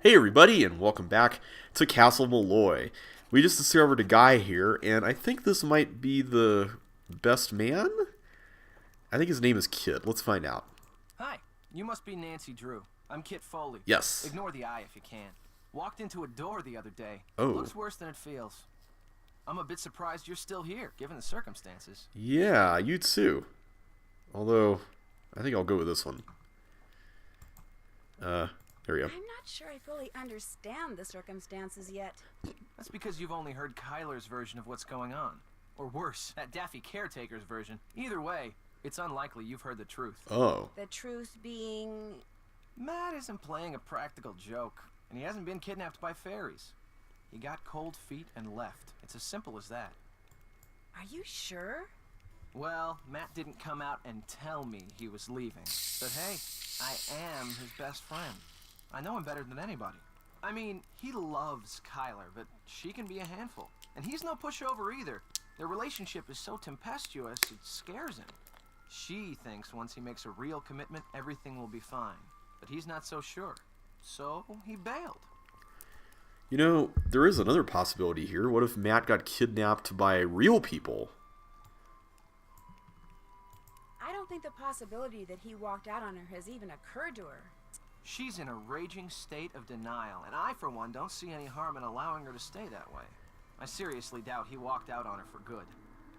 Hey everybody, and welcome back to Castle Malloy. We just discovered a guy here, and I think this might be the best man? I think his name is Kit. Let's find out. Hi, you must be Nancy Drew. I'm Kit Foley. Yes. Ignore the eye if you can. Walked into a door the other day. Oh. Looks worse than it feels. I'm a bit surprised you're still here, given the circumstances. Yeah, you too. Although, I think I'll go with this one. There we go. I'm not sure I fully understand the circumstances yet. That's because you've only heard Kyler's version of what's going on. Or worse, that daffy caretaker's version. Either way, it's unlikely you've heard the truth. Oh. The truth being... Matt isn't playing a practical joke, and he hasn't been kidnapped by fairies. He got cold feet and left. It's as simple as that. Are you sure? Well, Matt didn't come out and tell me he was leaving. But hey, I am his best friend. I know him better than anybody. I mean, he loves Kyler, but she can be a handful. And he's no pushover either. Their relationship is so tempestuous, it scares him. She thinks once he makes a real commitment, everything will be fine. But he's not so sure. So he bailed. You know, there is another possibility here. What if Matt got kidnapped by real people? I don't think the possibility that he walked out on her has even occurred to her. She's in a raging state of denial, and I, for one, don't see any harm in allowing her to stay that way. I seriously doubt he walked out on her for good.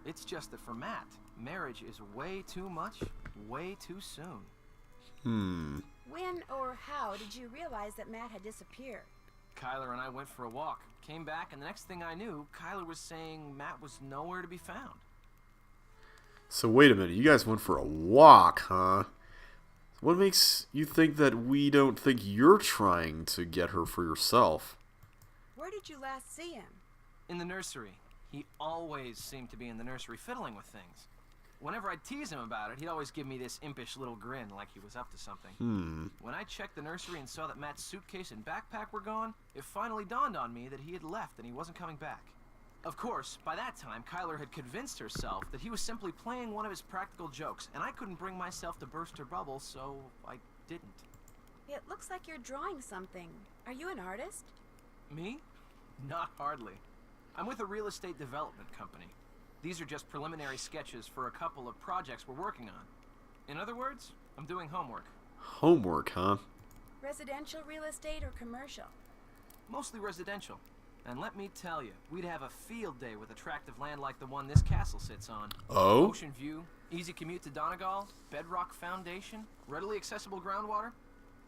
It's just that for Matt, marriage is way too much, way too soon. When or how did you realize that Matt had disappeared? Kyler and I went for a walk, came back, and the next thing I knew, Kyler was saying Matt was nowhere to be found. So wait a minute, you guys went for a walk, huh? What makes you think that we don't think you're trying to get her for yourself? Where did you last see him? In the nursery. He always seemed to be in the nursery fiddling with things. Whenever I'd tease him about it, he'd always give me this impish little grin like he was up to something. When I checked the nursery and saw that Matt's suitcase and backpack were gone, it finally dawned on me that he had left and he wasn't coming back. Of course, by that time, Kyler had convinced herself that he was simply playing one of his practical jokes, and I couldn't bring myself to burst her bubble, so I didn't. It looks like you're drawing something. Are you an artist? Me? Not hardly. I'm with a real estate development company. These are just preliminary sketches for a couple of projects we're working on. In other words, I'm doing homework. Homework, huh? Residential real estate or commercial? Mostly residential. And let me tell you, we'd have a field day with attractive land like the one this castle sits on. Oh? Ocean view, easy commute to Donal, bedrock foundation, readily accessible groundwater.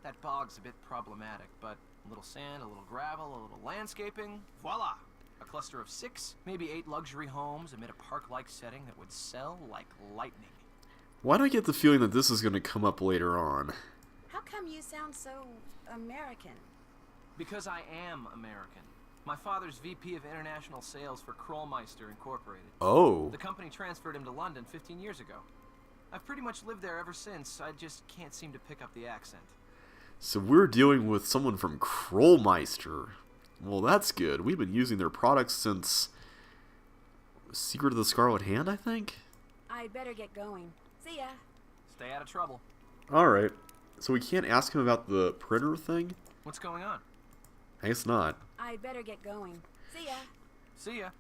That bog's a bit problematic, but a little sand, a little gravel, a little landscaping, voila! A cluster of 6, maybe 8 luxury homes amid a park-like setting that would sell like lightning. Why do I get the feeling that this is going to come up later on? How come you sound so American? Because I am American. My father's VP of International Sales for Krollmeister Incorporated. Oh. The company transferred him to London 15 years ago. I've pretty much lived there ever since. I just can't seem to pick up the accent. So we're dealing with someone from Krollmeister. Well, that's good. We've been using their products since Secret of the Scarlet Hand, I think? I'd better get going. See ya. Stay out of trouble. Alright. So we can't ask him about the printer thing? What's going on? I guess not. I'd better get going. See ya. See ya.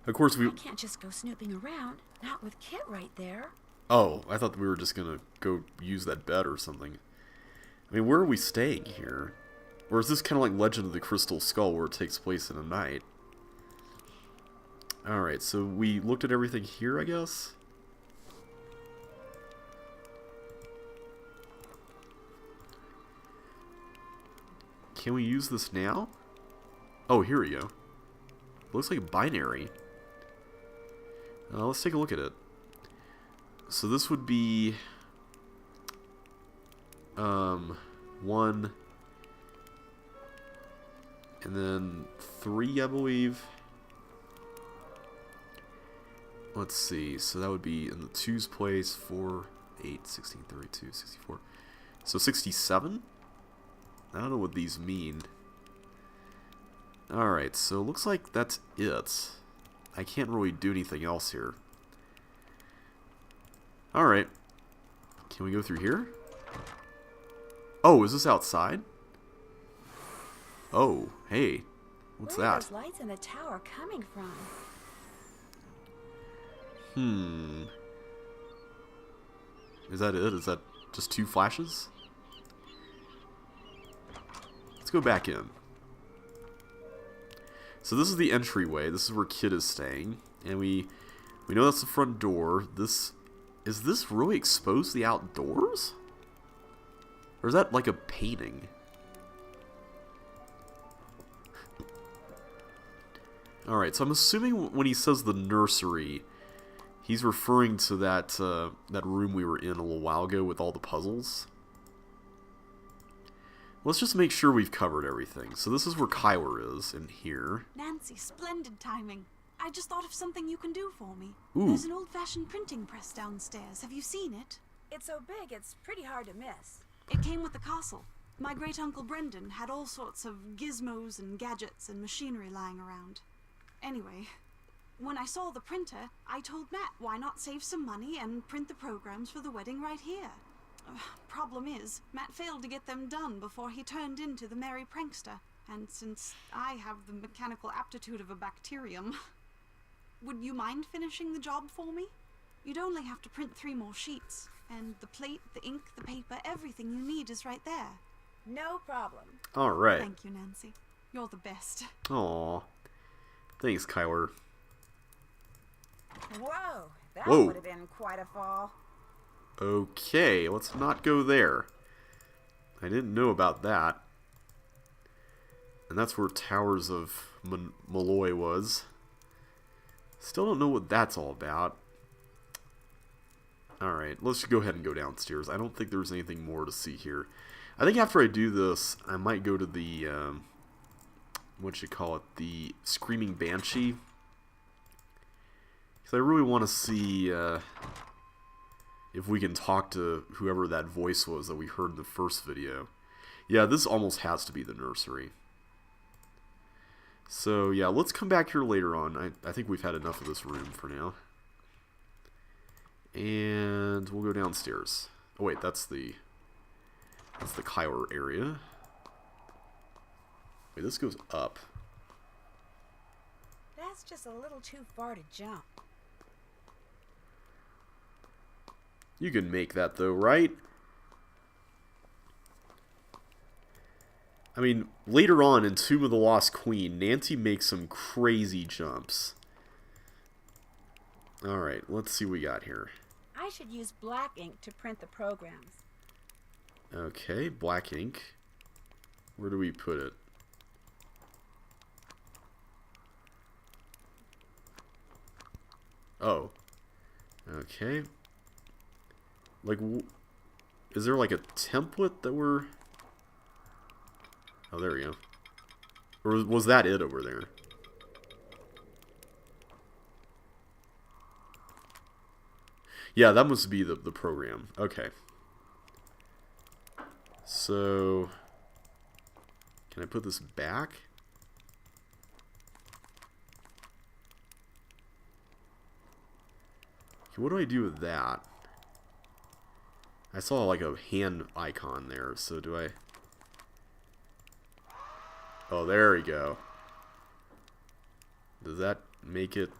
Of course we... I can't just go snooping around. Not with Kit right there. Oh, I thought we were just gonna go use that bed or something. I mean, where are we staying here? Or is this kind of like Legend of the Crystal Skull where it takes place in a night? Alright, so we looked at everything here, I guess? Can we use this now? Oh, here we go. Looks like binary. Let's take a look at it. So this would be 1 and then 3, I believe. Let's see. So that would be in the 2's place. 4, 8, 16, 32, 64. So 67? I don't know what these mean. Alright, so it looks like that's it. I can't really do anything else here. Alright. Can we go through here? Oh, is this outside? Oh, hey. What's Where are that? those lights in the tower coming from? Is that it? Is that just 2 flashes? Let's go back in. So this is the entryway. This is where Kid is staying. And we know that's the front door. Is this really exposed to the outdoors? Or is that like a painting? Alright, so I'm assuming when he says the nursery, he's referring to that that room we were in a little while ago with all the puzzles. Let's just make sure we've covered everything. So this is where Kyler is, in here. Nancy, splendid timing. I just thought of something you can do for me. Ooh. There's an old-fashioned printing press downstairs. Have you seen it? It's so big, it's pretty hard to miss. It came with the castle. My great-uncle Brendan had all sorts of gizmos and gadgets and machinery lying around. Anyway, when I saw the printer, I told Matt why not save some money and print the programs for the wedding right here. Problem is, Matt failed to get them done before he turned into the merry prankster. And since I have the mechanical aptitude of a bacterium, would you mind finishing the job for me? You'd only have to print 3 more sheets. And the plate, the ink, the paper, everything you need is right there. No problem. Alright. Thank you, Nancy. You're the best. Aw. Thanks, Kyler. Whoa, that Whoa. would have been quite a fall. Okay, let's not go there. I didn't know about that. And that's where Towers of Malloy was. Still don't know what that's all about. Alright, let's go ahead and go downstairs. I don't think there's anything more to see here. I think after I do this, I might go to the, what you call it, the Screaming Banshee. Because I really want to see if we can talk to whoever that voice was that we heard in the first video. Yeah, this almost has to be the nursery. So, yeah, let's come back here later on. I think we've had enough of this room for now. And we'll go downstairs. Oh, wait, that's the Kyler area. Wait, this goes up. That's just a little too far to jump. You can make that, though, right? I mean, later on in Tomb of the Lost Queen, Nancy makes some crazy jumps. Alright, let's see what we got here. I should use black ink to print the programs. Okay, black ink. Where do we put it? Oh. Okay. Like, is there like a template that we're... Oh, there we go. Or was that it over there? Yeah, that must be the program. Okay. So... Can I put this back? Okay, what do I do with that? I saw like a hand icon there, so do I... Oh, there we go. Does that make it...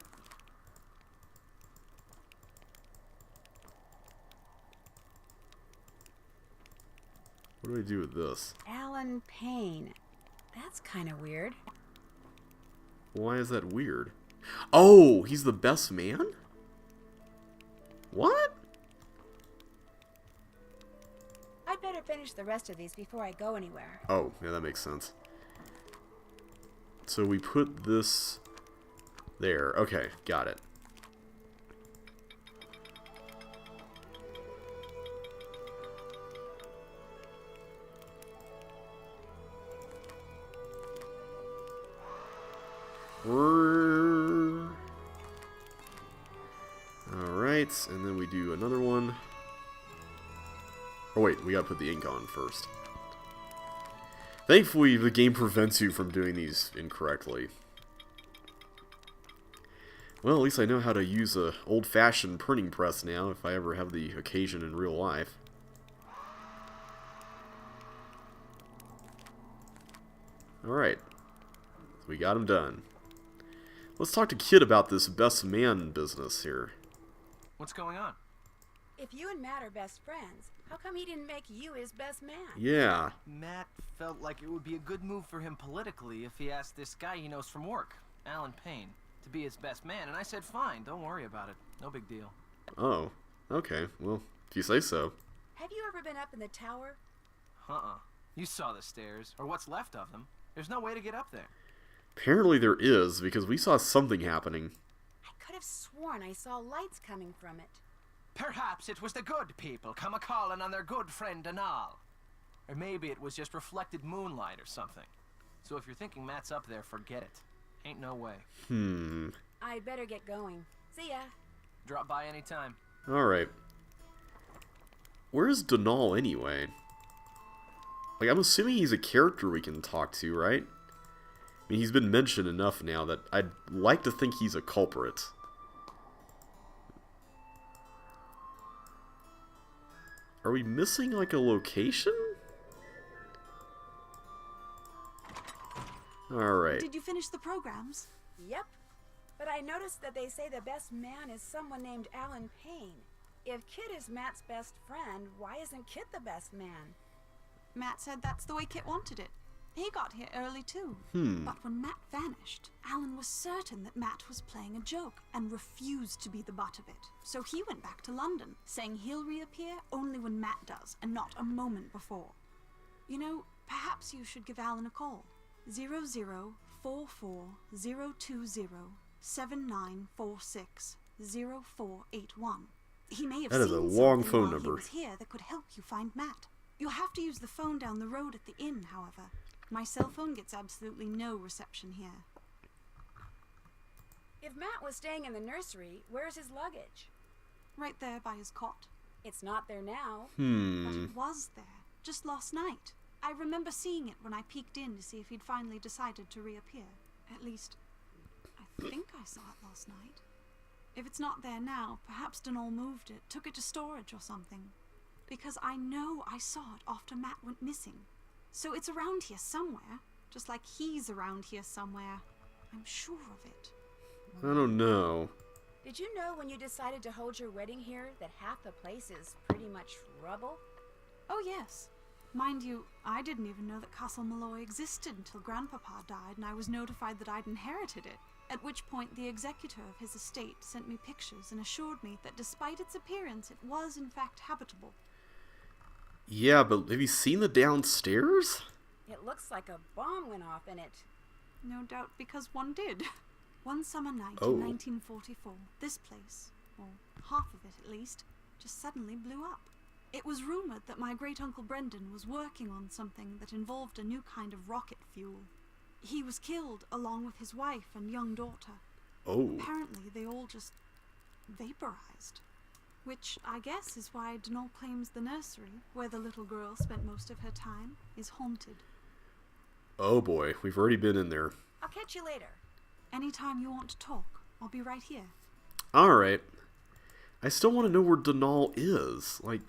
What do I do with this? Alan Payne. That's kind of weird. Why is that weird? Oh, he's the best man? What? I'd better finish the rest of these before I go anywhere. Oh, yeah, that makes sense. So we put this there. Okay, got it. Alright, and then we do another one. Oh wait, we gotta put the ink on first. Thankfully, the game prevents you from doing these incorrectly. Well, at least I know how to use a old-fashioned printing press now if I ever have the occasion in real life. Alright. We got him done. Let's talk to Kid about this best man business here. What's going on? If you and Matt are best friends, how come he didn't make you his best man? Yeah. Matt felt like it would be a good move for him politically if he asked this guy he knows from work, Alan Payne, to be his best man, and I said fine, don't worry about it. No big deal. Oh. Okay. Well, if you say so. Have you ever been up in the tower? Uh-uh. You saw the stairs, or what's left of them. There's no way to get up there. Apparently there is, because we saw something happening. I could have sworn I saw lights coming from it. Perhaps it was the good people come a-calling on their good friend Donal. Or maybe it was just reflected moonlight or something. So if you're thinking Matt's up there, forget it. Ain't no way. I'd better get going. See ya. Drop by anytime. Alright. Where's Donal anyway? Like, I'm assuming he's a character we can talk to, right? I mean, he's been mentioned enough now that I'd like to think he's a culprit. Are we missing, like, a location? Alright. Did you finish the programs? Yep. But I noticed that they say the best man is someone named Alan Payne. If Kit is Matt's best friend, why isn't Kit the best man? Matt said that's the way Kit wanted it. He got here early too. But when Matt vanished, Alan was certain that Matt was playing a joke and refused to be the butt of it. So he went back to London, saying he'll reappear only when Matt does, and not a moment before. You know, perhaps you should give Alan a call. 0044-020-7946-0481. He may have That is seen a long something phone while number. he was here that could help you find Matt. You'll have to use the phone down the road at the inn, however. My cell phone gets absolutely no reception here. If Matt was staying in the nursery, where's his luggage? Right there by his cot. It's not there now. But it was there, just last night. I remember seeing it when I peeked in to see if he'd finally decided to reappear. At least, I think I saw it last night. If it's not there now, perhaps Donal moved it, took it to storage or something. Because I know I saw it after Matt went missing. So it's around here somewhere, just like he's around here somewhere. I'm sure of it. I don't know. Did you know when you decided to hold your wedding here that half the place is pretty much rubble? Oh yes. Mind you, I didn't even know that Castle Malloy existed until Grandpapa died and I was notified that I'd inherited it. At which point the executor of his estate sent me pictures and assured me that despite its appearance, it was in fact habitable. Yeah, but have you seen the downstairs? It looks like a bomb went off in it. No doubt because one did. One summer night Oh. in 1944, this place, or half of it at least, just suddenly blew up. It was rumored that my great-uncle Brendan was working on something that involved a new kind of rocket fuel. He was killed along with his wife and young daughter. Oh. Apparently they all just vaporized. Which I guess is why Donal claims the nursery, where the little girl spent most of her time, is haunted. Oh boy, we've already been in there. I'll catch you later. Anytime you want to talk, I'll be right here. Alright. I still want to know where Donal is. Like,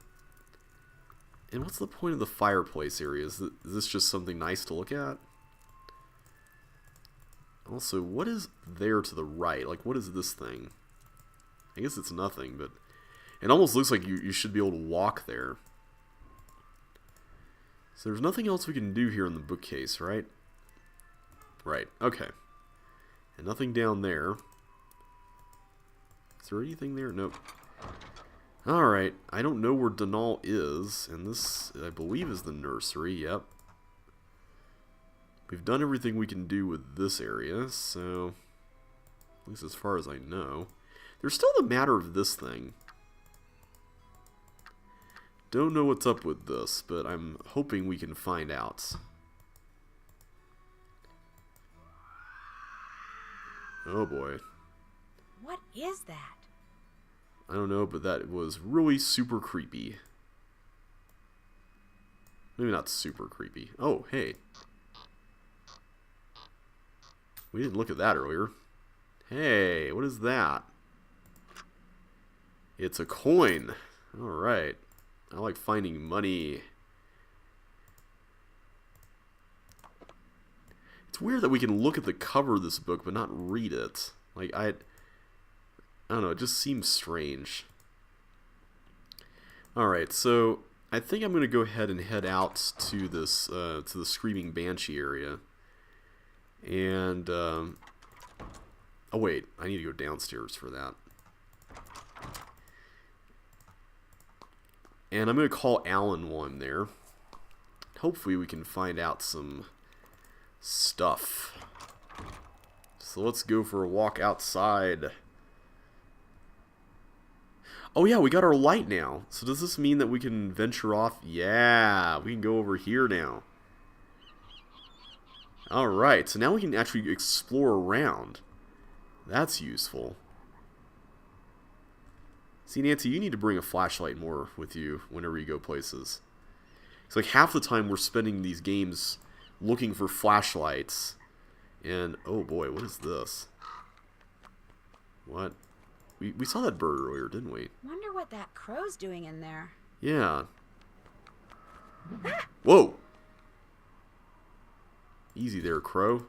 and what's the point of the fireplace area? Is this just something nice to look at? Also, what is there to the right? Like, what is this thing? I guess it's nothing, but it almost looks like you should be able to walk there. So there's nothing else we can do here in the bookcase, right? Right, okay. And nothing down there. Is there anything there? Nope. Alright, I don't know where Donal is, and this, I believe, is the nursery, yep. We've done everything we can do with this area, so, at least as far as I know. There's still the matter of this thing. Don't know what's up with this, but I'm hoping we can find out. Oh boy. What is that? I don't know, but that was really super creepy. Maybe not super creepy. Oh, hey. We didn't look at that earlier. Hey, what is that? It's a coin. Alright. I like finding money. It's weird that we can look at the cover of this book but not read it. Like, I don't know, it just seems strange. Alright, so I think I'm going to go ahead and head out to this, to the Screaming Banshee area. And, oh wait, I need to go downstairs for that. And I'm going to call Alan while I'm there. Hopefully we can find out some stuff. So let's go for a walk outside. Oh yeah, we got our light now. So does this mean that we can venture off? Yeah, we can go over here now. Alright, so now we can actually explore around. That's useful. See, Nancy, you need to bring a flashlight more with you whenever you go places. It's like half the time we're spending these games looking for flashlights. And, oh boy, what is this? What? We saw that bird earlier, didn't we? Wonder what that crow's doing in there. Yeah. Whoa! Easy there, crow.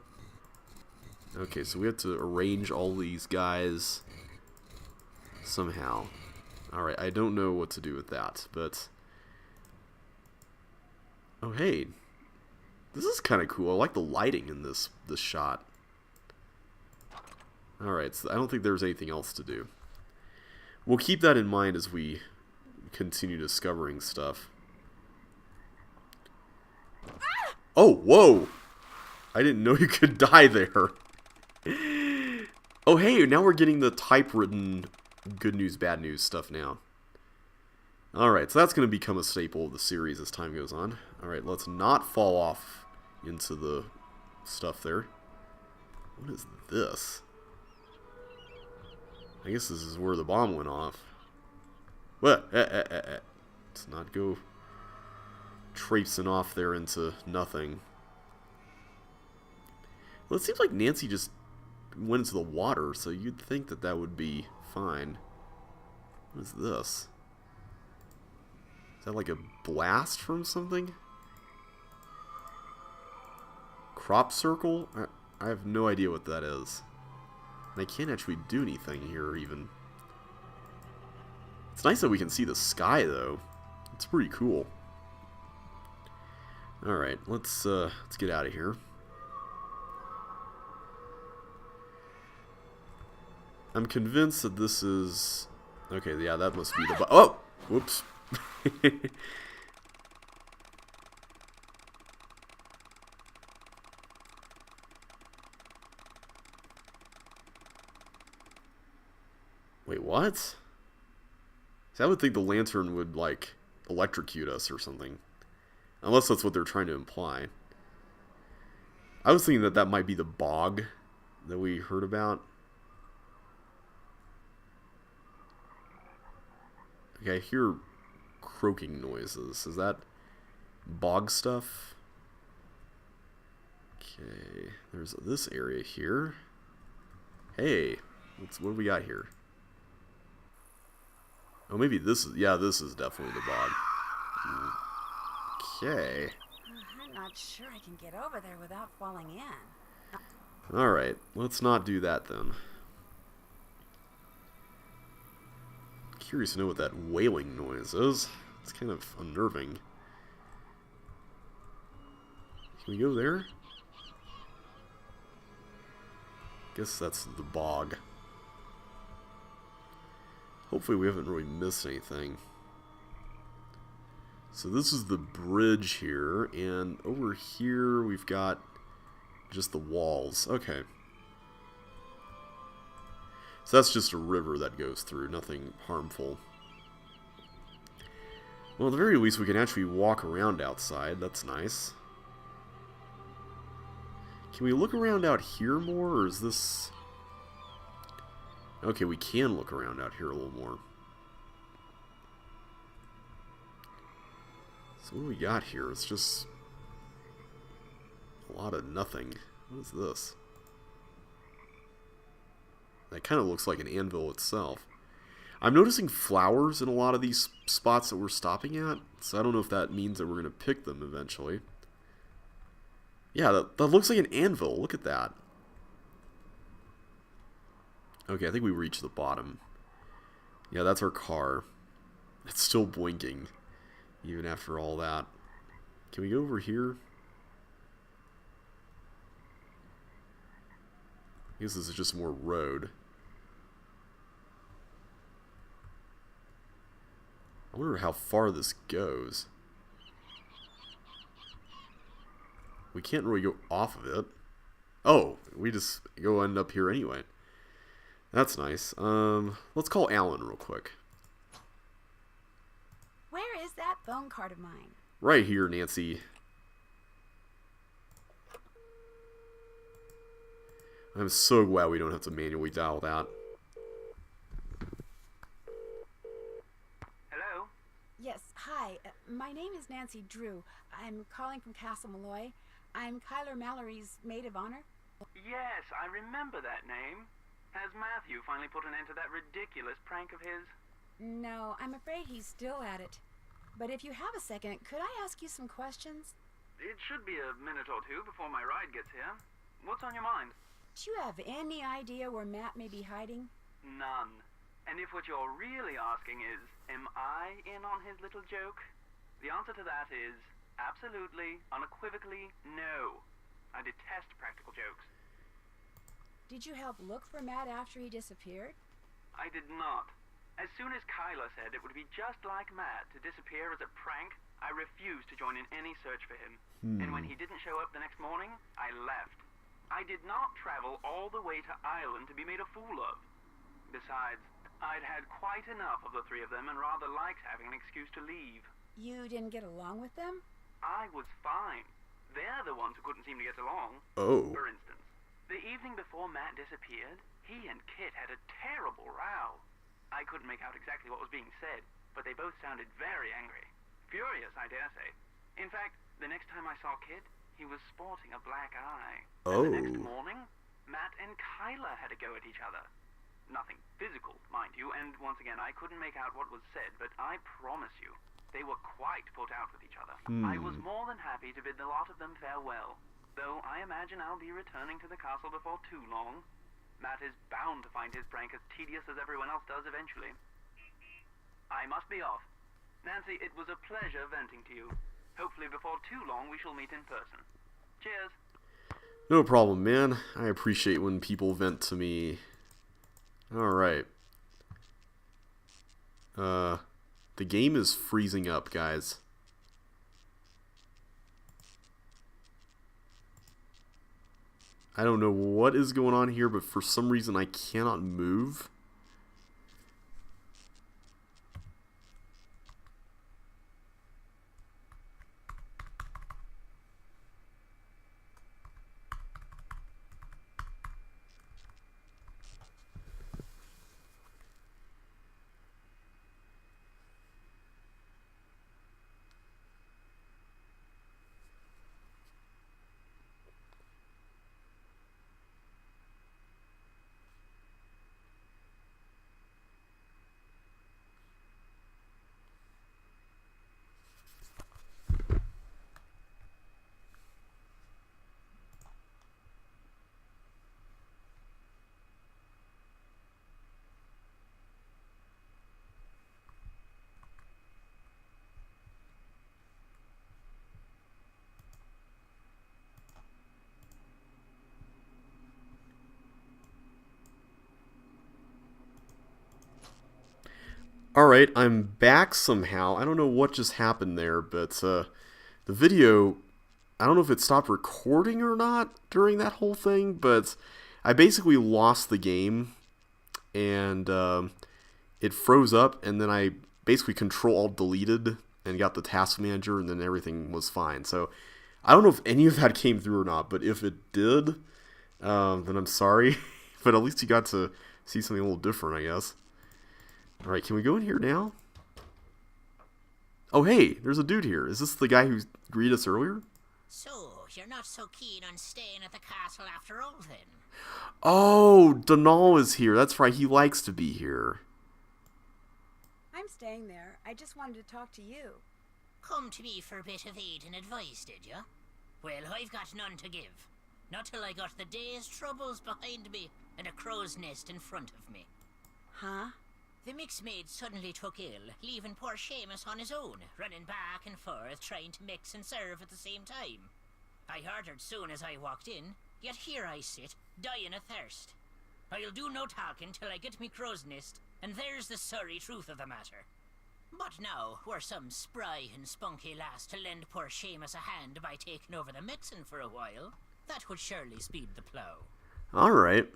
Okay, so we have to arrange all these guys somehow. Alright, I don't know what to do with that, but... Oh, hey. This is kind of cool. I like the lighting in this shot. Alright, so I don't think there's anything else to do. We'll keep that in mind as we continue discovering stuff. Oh, whoa! I didn't know you could die there. Oh, hey, now we're getting the typewritten good news, bad news stuff now. Alright, so that's going to become a staple of the series as time goes on. Alright, let's not fall off into the stuff there. What is this? I guess this is where the bomb went off. What? Let's not go traipsing off there into nothing. Well, it seems like Nancy just went into the water, so you'd think that that would be fine. What is this? Is that like a blast from something? Crop circle? I have no idea what that is. And I can't actually do anything here, even. It's nice that we can see the sky, though. It's pretty cool. Alright, let's get out of here. I'm convinced that this is... Okay, yeah, that must be the... Oh! Whoops. Wait, what? See, I would think the lantern would, like, electrocute us or something. Unless that's what they're trying to imply. I was thinking that that might be the bog that we heard about. Okay, I hear croaking noises. Is that bog stuff? Okay, there's this area here. Hey, what do we got here? Oh, maybe this is... Yeah, this is definitely the bog. Okay. I'm not sure I can get over there without falling in. Alright, let's not do that then. Curious to know what that wailing noise is. It's kind of unnerving. Can we go there? Guess that's the bog. Hopefully we haven't really missed anything. So this is the bridge here, and over here we've got just the walls. Okay. So that's just a river that goes through, nothing harmful. Well, at the very least we can actually walk around outside. That's nice. Can we look around out here more, or is this... Okay, we can look around out here a little more. So what do we got here? It's just a lot of nothing. What is this? That kind of looks like an anvil itself. I'm noticing flowers in a lot of these spots that we're stopping at, so I don't know if that means that we're going to pick them eventually. Yeah, that looks like an anvil. Look at that. Okay, I think we reached the bottom. Yeah, that's our car. It's still blinking, even after all that. Can we go over here? I guess this is just more road. I wonder how far this goes. We can't really go off of it. Oh, we just go end up here anyway. That's nice. Let's call Alan real quick. Where is that phone card of mine? Right here, Nancy. I'm so glad we don't have to manually dial that. Hello? Yes, hi. My name is Nancy Drew. I'm calling from Castle Malloy. I'm Kyler Mallory's maid of honor. Yes, I remember that name. Has Matthew finally put an end to that ridiculous prank of his? No, I'm afraid he's still at it. But if you have a second, could I ask you some questions? It should be a minute or two before my ride gets here. What's on your mind? Do you have any idea where Matt may be hiding? None. And if what you're really asking is, am I in on his little joke? The answer to that is absolutely, unequivocally, no. I detest practical jokes. Did you help look for Matt after he disappeared? I did not. As soon as Kyler said it would be just like Matt to disappear as a prank, I refused to join in any search for him. And when he didn't show up the next morning, I left. I did not travel all the way to Ireland to be made a fool of. Besides, I'd had quite enough of the three of them and rather liked having an excuse to leave. You didn't get along with them? I was fine. They're the ones who couldn't seem to get along. Oh. For instance, the evening before Matt disappeared, he and Kit had a terrible row. I couldn't make out exactly what was being said, but they both sounded very angry. Furious, I dare say. In fact, the next time I saw Kit, he was sporting a black eye. Oh. And the next morning, Matt and Kyler had a go at each other. Nothing physical, mind you, and once again, I couldn't make out what was said, but I promise you, they were quite put out with each other. I was more than happy to bid the lot of them farewell, though I imagine I'll be returning to the castle before too long. Matt is bound to find his prank as tedious as everyone else does eventually. I must be off. Nancy, it was a pleasure venting to you. Hopefully before too long we shall meet in person. Cheers. No problem, man. I appreciate when people vent to me. Alright. The game is freezing up, guys. I don't know what is going on here, but for some reason I cannot move. Alright, I'm back somehow. I don't know what just happened there, but the video, I don't know if it stopped recording or not during that whole thing, but I basically lost the game, and it froze up, and then I basically Control-Alt-Deleted and got the task manager, and then everything was fine. So I don't know if any of that came through or not, but if it did, then I'm sorry. But at least you got to see something a little different, I guess. Alright, can we go in here now? Oh, hey, there's a dude here. Is this the guy who greeted us earlier? So, you're not so keen on staying at the castle after all, then? Oh, Donal is here. That's right, he likes to be here. I'm staying there. I just wanted to talk to you. Come to me for a bit of aid and advice, did you? Well, I've got none to give. Not till I got the day's troubles behind me and a crow's nest in front of me. Huh? The mix maid suddenly took ill, leaving poor Seamus on his own, running back and forth, trying to mix and serve at the same time. I ordered soon as I walked in, yet here I sit, dying of thirst. I'll do no talking till I get me crow's nest, and there's the sorry truth of the matter. But now, were some spry and spunky lass to lend poor Seamus a hand by taking over the mixing for a while, that would surely speed the plough. Alright.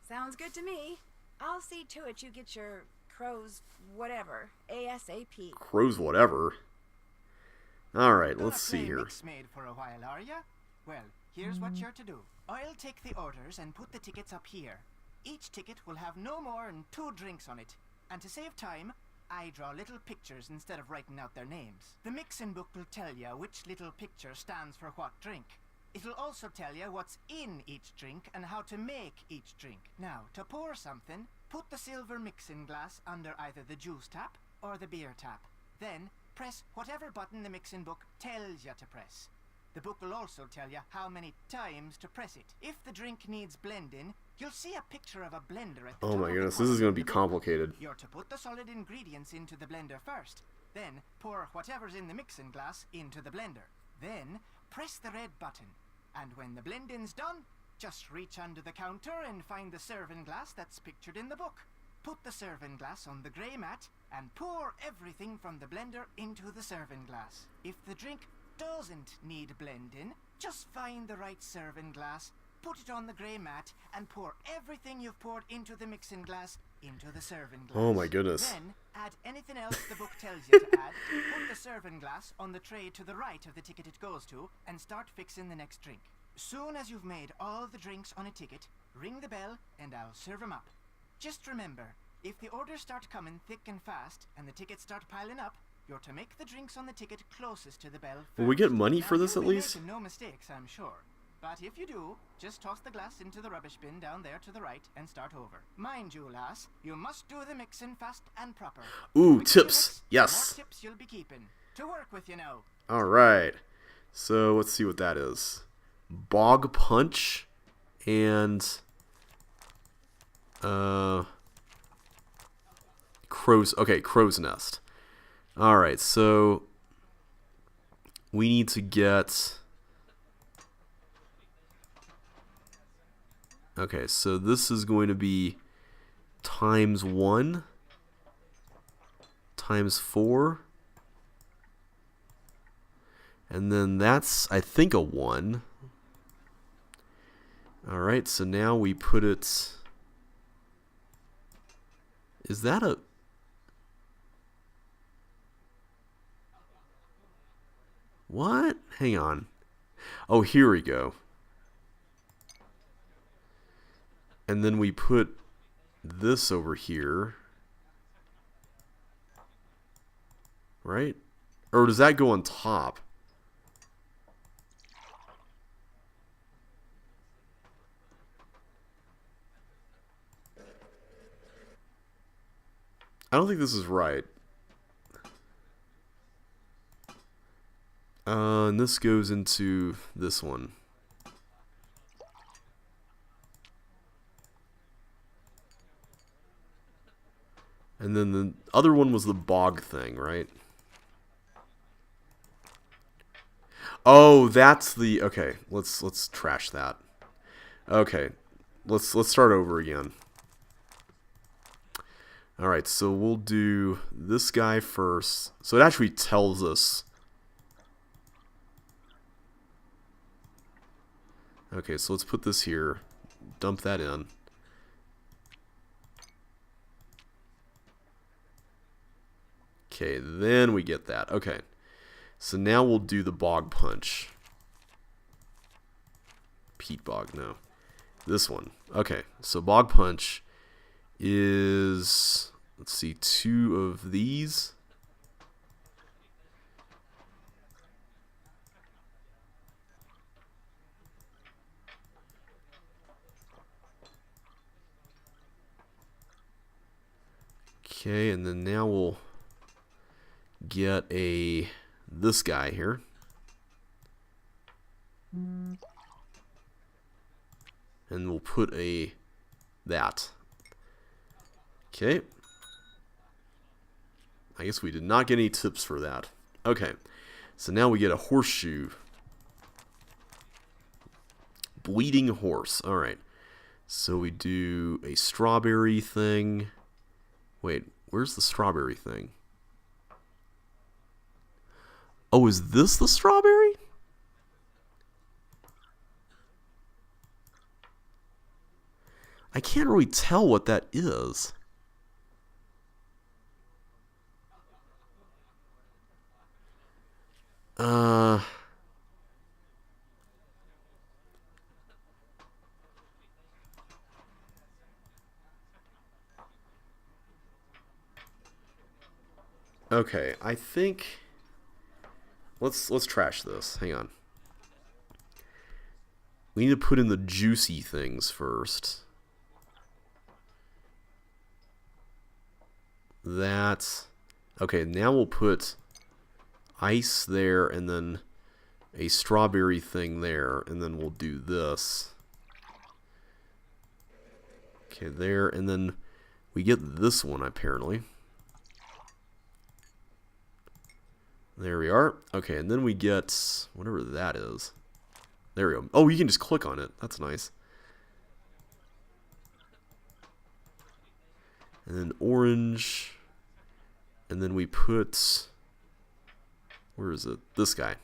Sounds good to me. I'll see to it you get your crows whatever, ASAP. Crows whatever. Alright, let's see Gonna play here. mix maid for a while, are ya? Well, here's what you're to do. I'll take the orders and put the tickets up here. Each ticket will have no more than 2 drinks on it. And to save time, I draw little pictures instead of writing out their names. The mixing book will tell you which little picture stands for what drink. It'll also tell you what's in each drink and how to make each drink. Now, to pour something, put the silver mixing glass under either the juice tap or the beer tap. Then, press whatever button the mixing book tells you to press. The book will also tell you how many times to press it. If the drink needs blending, you'll see a picture of a blender at the Oh top my of goodness, the this is corner going of to be the book. complicated. You're to put the solid ingredients into the blender first. Then, pour whatever's in the mixing glass into the blender. Then, press the red button. And when the blending's done, just reach under the counter and find the serving glass that's pictured in the book. Put the serving glass on the grey mat and pour everything from the blender into the serving glass. If the drink doesn't need blending, just find the right serving glass, put it on the grey mat, and pour everything you've poured into the mixing glass into the serving glass. Oh my goodness. Then, add anything else the book tells you to add, put the serving glass on the tray to the right of the ticket it goes to, and start fixing the next drink. Soon as you've made all the drinks on a ticket, ring the bell and I'll serve 'em up. Just remember, if the orders start coming thick and fast and the tickets start piling up, you're to make the drinks on the ticket closest to the bell first. Will we get money for Now, this you'll at be least? making no mistakes, I'm sure. But if you do, just toss the glass into the rubbish bin down there to the right and start over. Mind you, lass, you must do the mixing fast and proper. Ooh, Quicker you tips. mix, the Yes. more tips you'll be keeping. To work with you now. Alright. So, let's see what that is. Bog Punch and Crow's Nest. Alright, so we need to get... Okay, so this is going to be times 1, times 4, and then that's, I think, a 1. Alright, so now we put it... Is that a... What? Hang on. Oh, here we go. And then we put this over here. Right? Or does that go on top? I don't think this is right. And this goes into this one. And then the other one was the bog thing, right? Oh, that's the... Okay, let's trash that. Okay, let's start over again. Alright, so we'll do this guy first. So it actually tells us... Okay, so let's put this here. Dump that in. Okay, then we get that. Okay. So now we'll do the bog punch. Peat bog, no. This one. Okay, so bog punch is... Let's see, 2 of these. Okay, and then now we'll get this guy here. And we'll put that. Okay. I guess we did not get any tips for that. Okay. So now we get a horseshoe. Bleeding horse. Alright. So we do a strawberry thing. Wait, where's the strawberry thing? Oh, is this the strawberry? I can't really tell what that is. Okay, I think let's trash this. Hang on. We need to put in the juicy things first. That. Okay, now we'll put ice there and then a strawberry thing there, and then we'll do this. Okay, there, and then we get this one apparently. There we are. Okay, and then we get whatever that is. There we go. Oh, you can just click on it. That's nice. And then orange. And then we put... Where is it? This guy.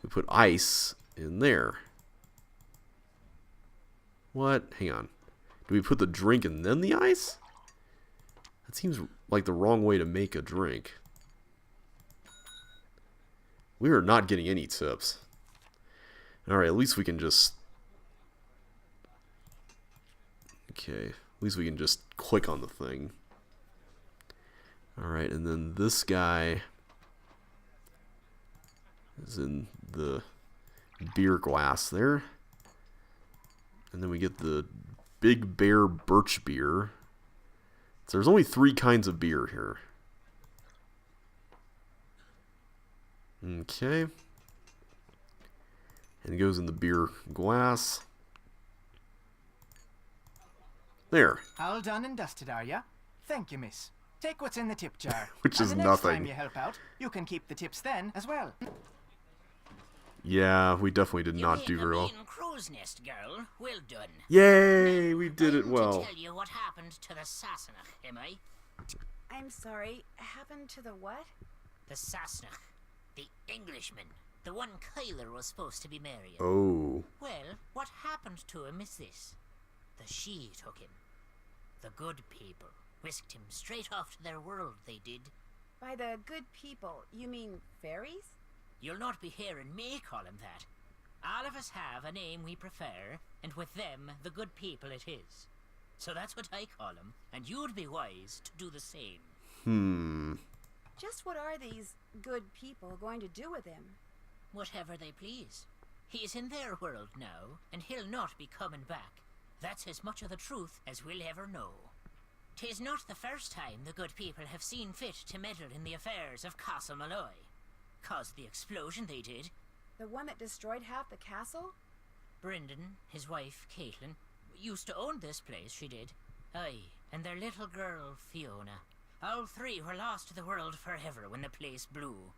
We put ice in there. What? Hang on. Do we put the drink and then the ice? That seems like the wrong way to make a drink. We are not getting any tips. Alright, at least we can just... Okay, at least we can just click on the thing. Alright, and then this guy is in the beer glass there. And then we get the Big Bear Birch Beer. So there's only 3 kinds of beer here. Okay. And it goes in the beer glass. There. All done and dusted, are ya? Thank you, miss. Take what's in the tip jar. Which is and the next nothing. time you help out, you can keep the tips then as well. Yeah, we definitely did not do very well. Crow's nest, girl. Well done. Yay, we did it I'm well. to tell you what happened to the Sassenach, am I? I'm sorry, happened to the what? The Sassenach. The Englishman. The one Kyler was supposed to be marrying. Oh. Well, what happened to him is this. The She took him. The good people. Whisked him straight off to their world, they did. By the good people, you mean fairies? You'll not be hearing me call him that. All of us have a name we prefer, and with them, the good people it is. So that's what I call him, and you'd be wise to do the same. Just what are these good people going to do with him? Whatever they please. He's in their world now, and he'll not be coming back. That's as much of the truth as we'll ever know. 'Tis not the first time the good people have seen fit to meddle in the affairs of Castle Malloy. Caused the explosion they did. The one that destroyed half the castle? Brendan, his wife, Caitlin, used to own this place, she did. Aye, and their little girl, Fiona. All 3 were lost to the world forever when the place blew.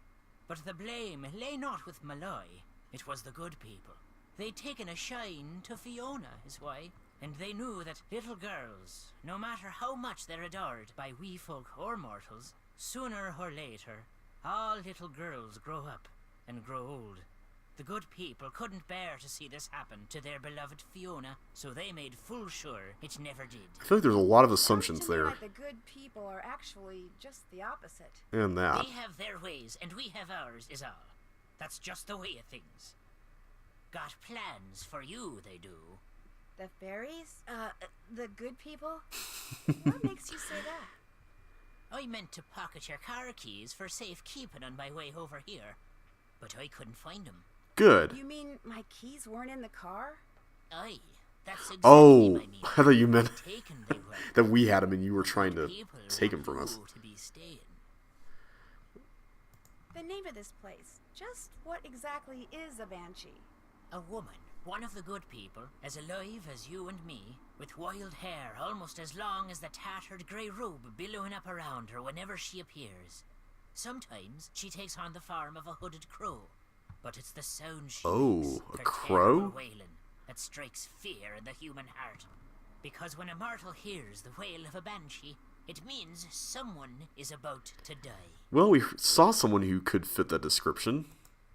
But the blame lay not with Malloy. It was the good people. They'd taken a shine to Fiona, is why. And they knew that little girls, no matter how much they're adored by wee folk or mortals, sooner or later, all little girls grow up and grow old. The good people couldn't bear to see this happen to their beloved Fiona, so they made full sure it never did. I feel like there's a lot of Sounds assumptions to me there. like the good people are actually just the opposite. And that. They have their ways and we have ours is all. That's just the way of things. Got plans for you, they do. The fairies? The good people? What makes you say that? I meant to pocket your car keys for safekeeping on my way over here, but I couldn't find them. Good. You mean my keys weren't in the car? Aye, that's exactly Oh, my meaning. I thought you meant Taken they were. that we had him and you were trying to People take him want from us. you to be staying. The name of this place. Just what exactly is a banshee? A woman, One of the good people, as alive as you and me, with wild hair almost as long as the tattered grey robe billowing up around her whenever she appears. Sometimes she takes on the form of a hooded crow, but it's the sound she makes, a her crow? terrible wailing, that strikes fear in the human heart. Because when a mortal hears the wail of a banshee, it means someone is about to die. Well, we saw someone who could fit that description.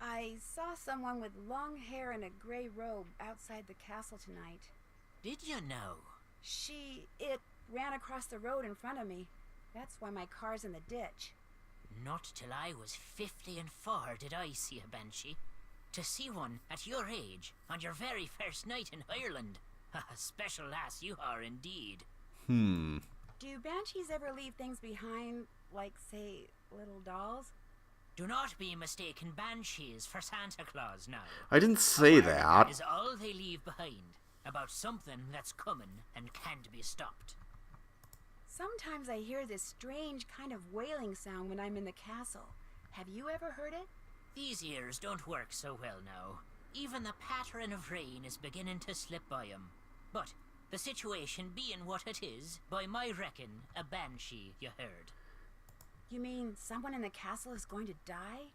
I saw someone with long hair and a gray robe outside the castle tonight. Did you know? It ran across the road in front of me. That's why my car's in the ditch. Not till I was 54 did I see a banshee. To see one at your age, on your very first night in Ireland. A special lass you are indeed. Do banshees ever leave things behind, like, say, little dolls? Do not be mistaken banshees for Santa Claus now. I didn't say That that. is all they leave behind, about something that's coming and can't be stopped. Sometimes I hear this strange kind of wailing sound when I'm in the castle. Have you ever heard it? These ears don't work so well now. Even the pattern of rain is beginning to slip by 'em. But, the situation being what it is, by my reckon, a banshee, you heard. You mean someone in the castle is going to die?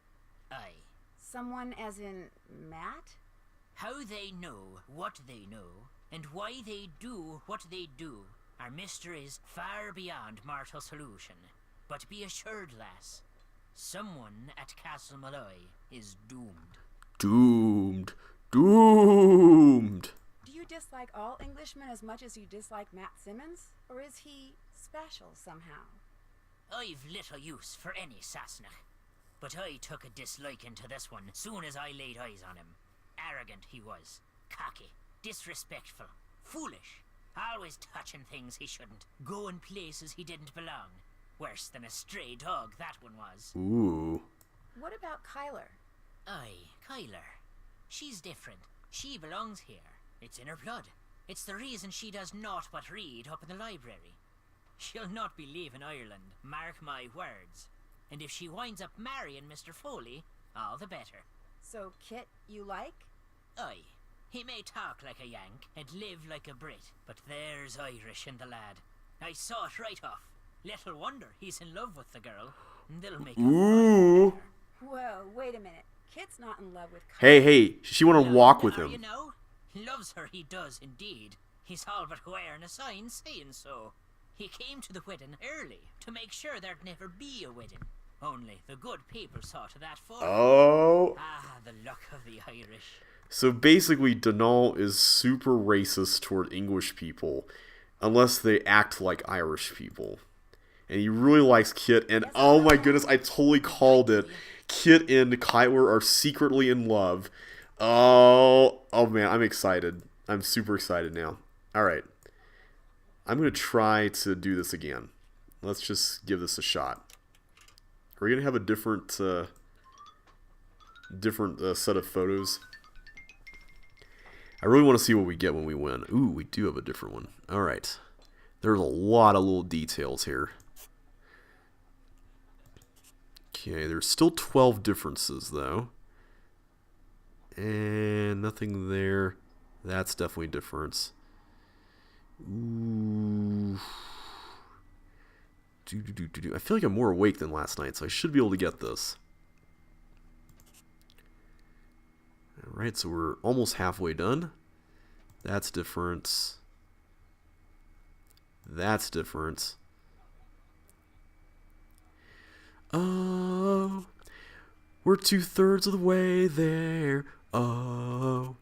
Aye. Someone as in Matt? How they know what they know, and why they do what they do, are mysteries far beyond mortal solution. But be assured, lass, someone at Castle Malloy is doomed. Doomed. Doomed. Do you dislike all Englishmen as much as you dislike Matt Simmons? Or is he special somehow? I've little use for any Sassenach, but I took a disliking to this one soon as I laid eyes on him. Arrogant he was, cocky, disrespectful, foolish, always touching things he shouldn't, going places he didn't belong. Worse than a stray dog, that one was. Ooh. What about Kyler? Aye, Kyler. She's different. She belongs here. It's in her blood. It's the reason she does naught but read up in the library. She'll not be leaving Ireland, mark my words. And if she winds up marrying Mr. Foley, all the better. So Kit, you like? Aye. He may talk like a Yank and live like a Brit, but there's Irish in the lad. I saw it right off. Little wonder he's in love with the girl. And they'll make a Ooh. fine pair. Whoa, wait a minute. Kit's not in love with Kyler. Hey, she want to walk with Are you him. know? Loves her, he does indeed. He's all but wearing a sign saying so. He came to the wedding early to make sure there'd never be a wedding. Only the good people saw to that for him. Oh. Ah, the luck of the Irish. So basically, Donal is super racist toward English people, unless they act like Irish people. And he really likes Kit, and oh my goodness, I totally called it. Kit and Kyler are secretly in love. Oh man, I'm excited. I'm super excited now. Alright. I'm going to try to do this again. Let's just give this a shot. Are we going to have a different set of photos? I really want to see what we get when we win. Ooh, we do have a different one. Alright. There's a lot of little details here. Okay, there's still 12 differences, though. And nothing there. That's definitely a difference. Ooh. I feel like I'm more awake than last night, so I should be able to get this. Alright, so we're almost halfway done. That's different. That's different. Oh, we're 2/3 of the way there. Oh,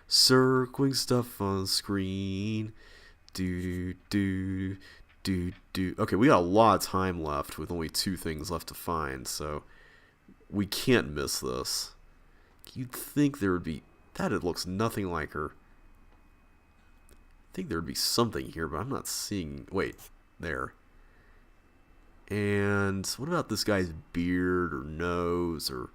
circling stuff on screen. Do. Okay, we got a lot of time left with only 2 things left to find, so we can't miss this. You'd think there would be... That it looks nothing like her. I think there would be something here, but I'm not seeing... Wait, there. And what about this guy's beard or nose or